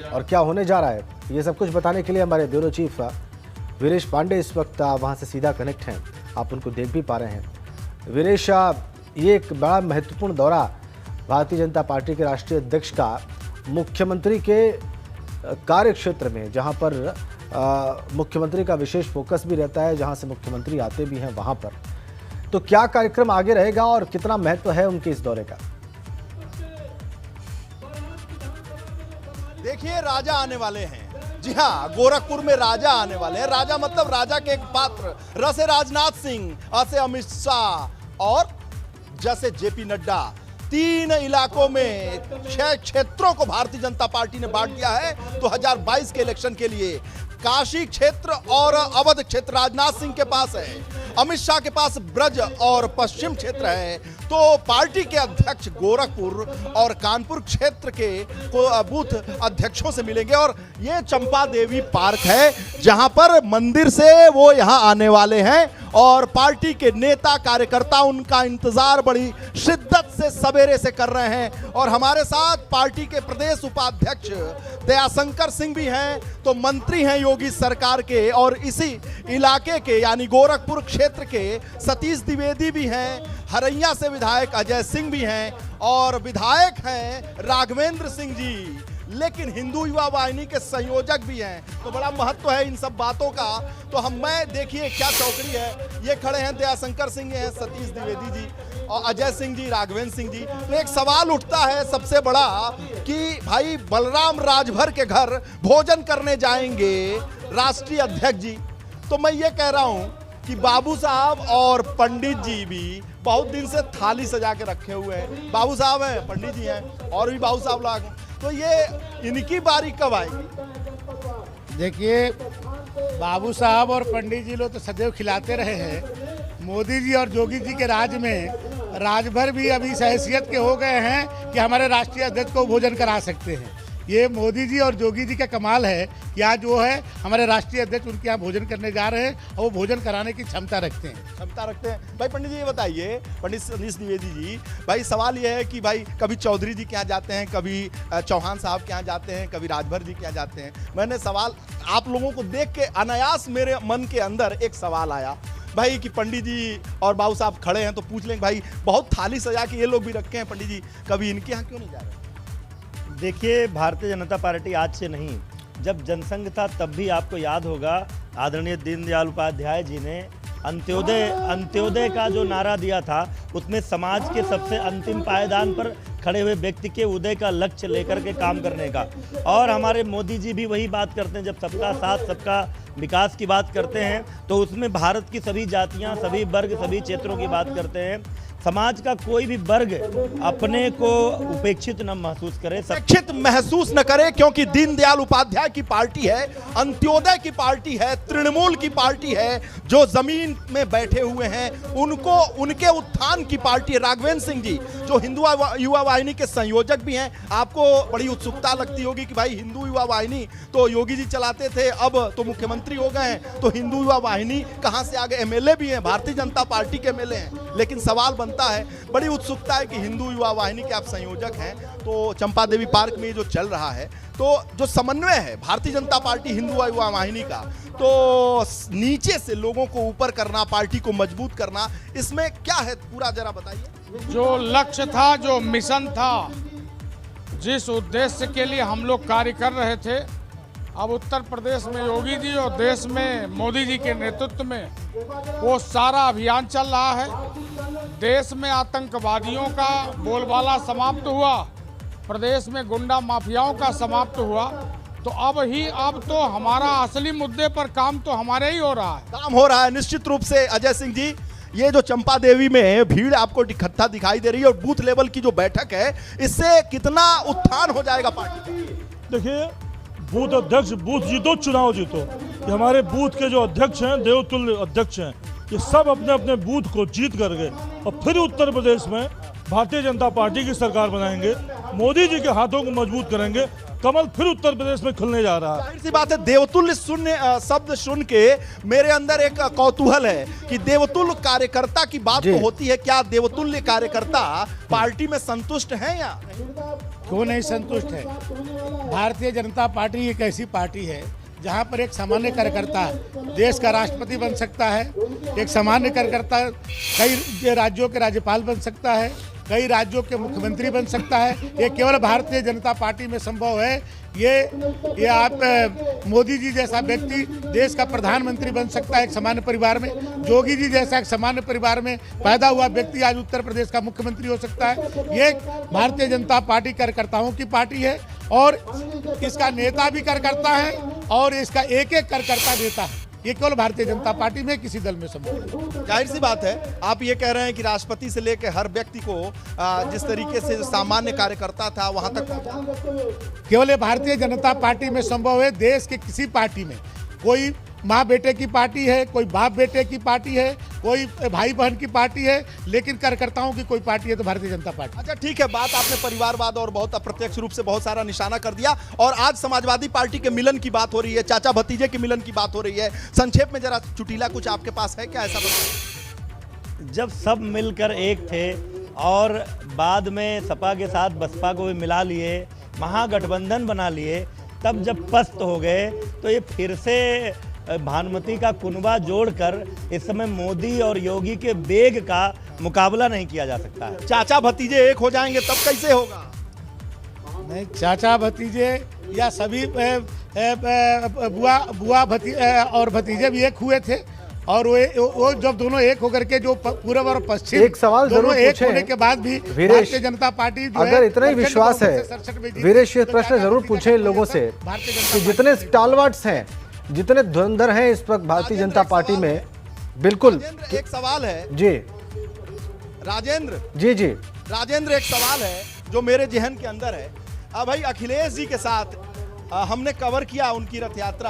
और क्या होने जा रहा है, ये सब कुछ बताने के लिए हमारे ब्यूरो चीफ वीरेश पांडे इस वक्त वहाँ से सीधा कनेक्ट हैं। आप उनको देख भी पा रहे हैं। वीरेश, ये एक बड़ा महत्वपूर्ण दौरा भारतीय जनता पार्टी के राष्ट्रीय अध्यक्ष का मुख्यमंत्री के कार्य क्षेत्र में, जहाँ पर मुख्यमंत्री का विशेष फोकस भी रहता है, जहाँ से मुख्यमंत्री आते भी हैं वहाँ पर, तो क्या कार्यक्रम आगे रहेगा और कितना महत्व है उनके इस दौरे का? देखिए, राजा आने वाले हैं। जी हाँ, गोरखपुर में राजा आने वाले हैं। राजा मतलब राजा के एक पात्र, र से राजनाथ सिंह, अ से अमित शाह और ज से जेपी नड्डा। 3 इलाकों में 6 क्षेत्रों को भारतीय जनता पार्टी ने बांट दिया है 2022 के इलेक्शन के लिए। काशी क्षेत्र और अवध क्षेत्र राजनाथ सिंह के पास है, अमित शाह के पास ब्रज और पश्चिम क्षेत्र है। तो पार्टी के अध्यक्ष गोरखपुर और कानपुर क्षेत्र के बूथ अध्यक्षों से मिलेंगे और ये चंपा देवी पार्क है जहां पर मंदिर से वो यहां आने वाले हैं और पार्टी के नेता कार्यकर्ता उनका इंतजार बड़ी शिद्दत से सवेरे से कर रहे हैं। और हमारे साथ पार्टी के प्रदेश उपाध्यक्ष दयाशंकर सिंह भी हैं, तो मंत्री हैं योगी सरकार के, और इसी इलाके के यानी गोरखपुर क्षेत्र के सतीश द्विवेदी भी हैं, हरैया से विधायक अजय सिंह भी हैं और विधायक हैं राघवेंद्र सिंह जी, लेकिन हिंदू युवा वाहिनी के संयोजक भी हैं। तो बड़ा महत्व है इन सब बातों का। तो मैं देखिए क्या चौकड़ी है, ये खड़े हैं दयाशंकर सिंह हैं, सतीश द्विवेदी जी और अजय सिंह जी, राघवेंद्र सिंह जी। तो एक सवाल उठता है सबसे बड़ा कि भाई बलराम राजभर के घर भोजन करने जाएंगे राष्ट्रीय अध्यक्ष जी, तो मैं ये कह रहा हूं कि बाबू साहब और पंडित जी भी बहुत दिन से थाली सजा के रखे हुए हैं। बाबू साहब हैं, पंडित जी हैं और भी बाबू साहब लोग, तो ये इनकी बारी कब आएगी? देखिए, बाबू साहब और पंडित जी लोग तो सदैव खिलाते रहे हैं। मोदी जी और योगी जी के राज में राजभर भी अभी इस हैसियत के हो गए हैं कि हमारे राष्ट्रीय अध्यक्ष को भोजन करा सकते हैं। ये मोदी जी और योगी जी का कमाल है कि आज जो है हमारे राष्ट्रीय अध्यक्ष उनके यहाँ भोजन करने जा रहे हैं और वो भोजन कराने की क्षमता रखते हैं। भाई पंडित जी ये बताइए, पंडित सतीश द्विवेदी जी, भाई सवाल ये है कि भाई कभी चौधरी जी के यहाँ जाते हैं, कभी चौहान साहब के यहाँ जाते हैं, कभी राजभर जी के यहाँ जाते हैं। मैंने सवाल आप लोगों को देख के अनायास मेरे मन के अंदर एक सवाल आया भाई कि पंडित जी और बाबू साहब खड़े हैं तो पूछ लेंगे भाई बहुत थाली सजा के ये लोग भी रखे हैं, पंडित जी कभी इनके यहाँ क्यों नहीं जा रहे? देखिए, भारतीय जनता पार्टी आज से नहीं, जब जनसंघ था तब भी आपको याद होगा आदरणीय दीनदयाल उपाध्याय जी ने अंत्योदय का जो नारा दिया था, उसमें समाज के सबसे अंतिम पायदान पर खड़े हुए व्यक्ति के उदय का लक्ष्य लेकर के काम करने का। और हमारे मोदी जी भी वही बात करते हैं, जब सबका साथ सबका विकास की बात करते हैं तो उसमें भारत की सभी जातियां, सभी वर्ग, सभी क्षेत्रों की बात करते हैं। समाज का कोई भी वर्ग अपने को उपेक्षित न महसूस करे, उपेक्षित महसूस न करे, क्योंकि दीनदयाल उपाध्याय की पार्टी है, अंत्योदय की पार्टी है, तृणमूल की पार्टी है, जो जमीन में बैठे हुए हैं उनको उनके उत्थान की पार्टी है। राघवेंद्र सिंह जी जो हिंदू युवा वाहिनी के संयोजक भी हैं, आपको बड़ी उत्सुकता लगती होगी कि भाई हिंदू युवा वाहिनी तो योगी जी चलाते थे, अब तो मुख्यमंत्री हो गए हैं, तो हिंदू युवा वाहिनी कहां से आगे? एमएलए भी हैं, भारतीय जनता पार्टी के एमएलए हैं, लेकिन सवाल बनता है, बड़ी उत्सुकता है कि हिंदू युवा वाहिनी के आप संयोजक हैं, तो चंपा देवी पार्क में जो चल रहा है, तो जो समन्वय है भारतीय जनता पार्टी हिंदू युवा वाहिनी का, तो नीचे से लोगों को ऊपर करना, पार्टी को मजबूत करना, इसमें क्या है पूरा जरा बताइए। जो लक्ष्य था, जो मिशन था, जिस उद्देश्य के लिए हम लोग कार्य कर रहे थे, अब उत्तर प्रदेश में योगी जी और देश में मोदी जी के नेतृत्व में वो सारा अभियान चल रहा है। देश में आतंकवादियों का बोलबाला समाप्त हुआ, प्रदेश में गुंडा माफियाओं का समाप्त हुआ, तो अब तो हमारा असली मुद्दे पर काम तो हमारे ही हो रहा है। काम हो रहा है निश्चित रूप से। अजय सिंह जी, ये जो चंपा देवी में भीड़ आपको इकट्ठा दिखाई दे रही है और बूथ लेवल की जो बैठक है, इससे कितना उत्थान हो जाएगा पार्टी का? देखिए, बूथ अध्यक्ष बूथ जीतो चुनाव जीतो, ये हमारे बूथ के जो अध्यक्ष हैं, देवतुल्य अध्यक्ष हैं, ये सब अपने अपने बूथ को जीत कर गए और फिर उत्तर प्रदेश में भारतीय जनता पार्टी की सरकार बनाएंगे, मोदी जी के हाथों को मजबूत करेंगे, कमल फिर उत्तर प्रदेश में खिलने जा रहा है। जाहिर सी बात है, देवतुल्य शब्द सुन के मेरे अंदर एक कौतूहल है कि देवतुल्य कार्यकर्ता की बात जी। तो होती है, क्या देवतुल्य कार्यकर्ता पार्टी में संतुष्ट हैं या क्यों नहीं संतुष्ट है? भारतीय जनता पार्टी एक ऐसी पार्टी है जहां पर एक सामान्य कार्यकर्ता देश का राष्ट्रपति बन सकता है, एक सामान्य कार्यकर्ता कई राज्यों के राज्यपाल बन सकता है, कई राज्यों के मुख्यमंत्री बन सकता है। ये केवल भारतीय जनता पार्टी में संभव है। ये आप मोदी जी जैसा व्यक्ति देश का प्रधानमंत्री बन सकता है एक सामान्य परिवार में। जोगी जी जैसा एक सामान्य परिवार में पैदा हुआ व्यक्ति आज उत्तर प्रदेश का मुख्यमंत्री हो सकता है। ये भारतीय जनता पार्टी कार्यकर्ताओं की पार्टी है और इसका नेता भी कार्यकर्ता है और इसका एक एक कार्यकर्ता नेता है। ये केवल भारतीय जनता पार्टी में किसी दल में संभव है। जाहिर सी बात है, आप ये कह रहे हैं कि राष्ट्रपति से लेकर हर व्यक्ति को जिस तरीके से सामान्य कार्यकर्ता था वहां तक पहुंचा। केवल ये भारतीय जनता पार्टी में संभव है। देश के किसी पार्टी में कोई माँ बेटे की पार्टी है, कोई बाप बेटे की पार्टी है, कोई भाई बहन की पार्टी है, लेकिन कार्यकर्ताओं की कोई पार्टी है तो भारतीय जनता पार्टी। अच्छा ठीक है, बात आपने परिवारवाद और बहुत अप्रत्यक्ष रूप से बहुत सारा निशाना कर दिया और आज समाजवादी पार्टी के मिलन की बात हो रही है, चाचा भतीजे के मिलन की बात हो रही है। संक्षेप में जरा चुटीला कुछ आपके पास है क्या, ऐसा बताइए। जब सब मिलकर एक थे और बाद में सपा के साथ बसपा को भी मिला लिए, महागठबंधन बना लिए, तब जब पस्त हो गए तो ये फिर से भानुमति का कुनबा जोड़कर इस समय मोदी और योगी के बेग का मुकाबला नहीं किया जा सकता है। चाचा भतीजे एक हो जाएंगे तब कैसे होगा? नहीं, चाचा भतीजे या सभी बुआ और भतीजे भी एक हुए थे और वो जब दोनों एक होकर के जो पूर्व और पश्चिम एक सवाल दोनों जरूर एक पूछें। होने के बाद भी वीरेश, भारतीय जनता पार्टी जो अगर इतना ही प्रचंड विश्वास है, बहुमत से 67 में जीती, वीरेश ये तो प्रश्न चाचा जरूर भतीजा पूछें इन लोगों से भारतीय जनता कि पार्टी जितने से- स्टालवर्ट्स हैं, जितने धुरंधर हैं इस वक्त भारतीय जनता पार्टी में, बिल्कुल राजेंद्र, एक सवाल है जी राजेंद्र जी राजेंद्र एक सवाल है जो मेरे जहन के अंदर है। अब भाई अखिलेश जी के साथ हमने कवर किया उनकी रथ यात्रा,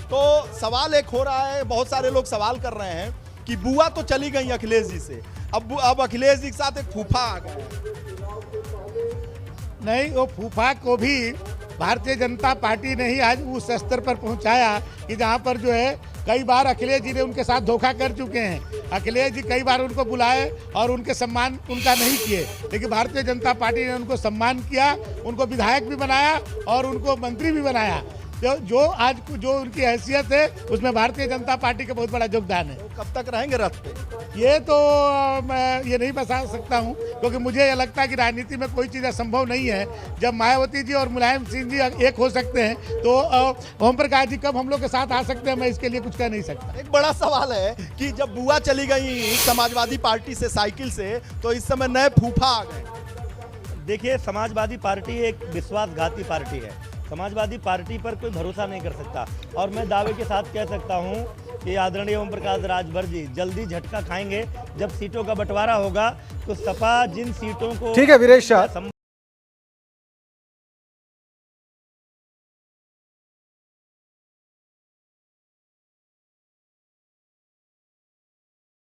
तो सवाल एक हो रहा है, बहुत सारे लोग सवाल कर रहे हैं कि बुआ तो चली गई अखिलेश जी से, अब अखिलेश जी के साथ एक फूफा आ गए। नहीं, वो फूफा को भी भारतीय जनता पार्टी ने ही आज उस स्तर पर पहुंचाया कि जहां पर जो है कई बार अखिलेश जी ने उनके साथ धोखा कर चुके हैं। अखिलेश जी कई बार उनको बुलाए और उनके सम्मान उनका नहीं किए, लेकिन भारतीय जनता पार्टी ने उनको सम्मान किया, उनको विधायक भी बनाया और उनको मंत्री भी बनाया। जो आज जो उनकी हैसियत है उसमें भारतीय जनता पार्टी का बहुत बड़ा योगदान है। कब तक रहेंगे रथ पे? ये तो मैं ये नहीं बता सकता हूँ, क्योंकि मुझे ये लगता है कि राजनीति में कोई चीज़ असंभव नहीं है। जब मायावती जी और मुलायम सिंह जी एक हो सकते हैं तो ओम प्रकाश जी कब हम लोग के साथ आ सकते हैं, मैं इसके लिए कुछ कह नहीं सकता। एक बड़ा सवाल है कि जब बुआ चली गई समाजवादी पार्टी से साइकिल से, तो इस समय नए फूफा आ गए। देखिए, समाजवादी पार्टी एक विश्वासघाती पार्टी है। समाजवादी पार्टी पर कोई भरोसा नहीं कर सकता और मैं दावे के साथ कह सकता हूं कि आदरणीय ओम प्रकाश राजभर जी जल्दी झटका खाएंगे। जब सीटों का बंटवारा होगा तो सपा जिन सीटों को ठीक है वीरेश।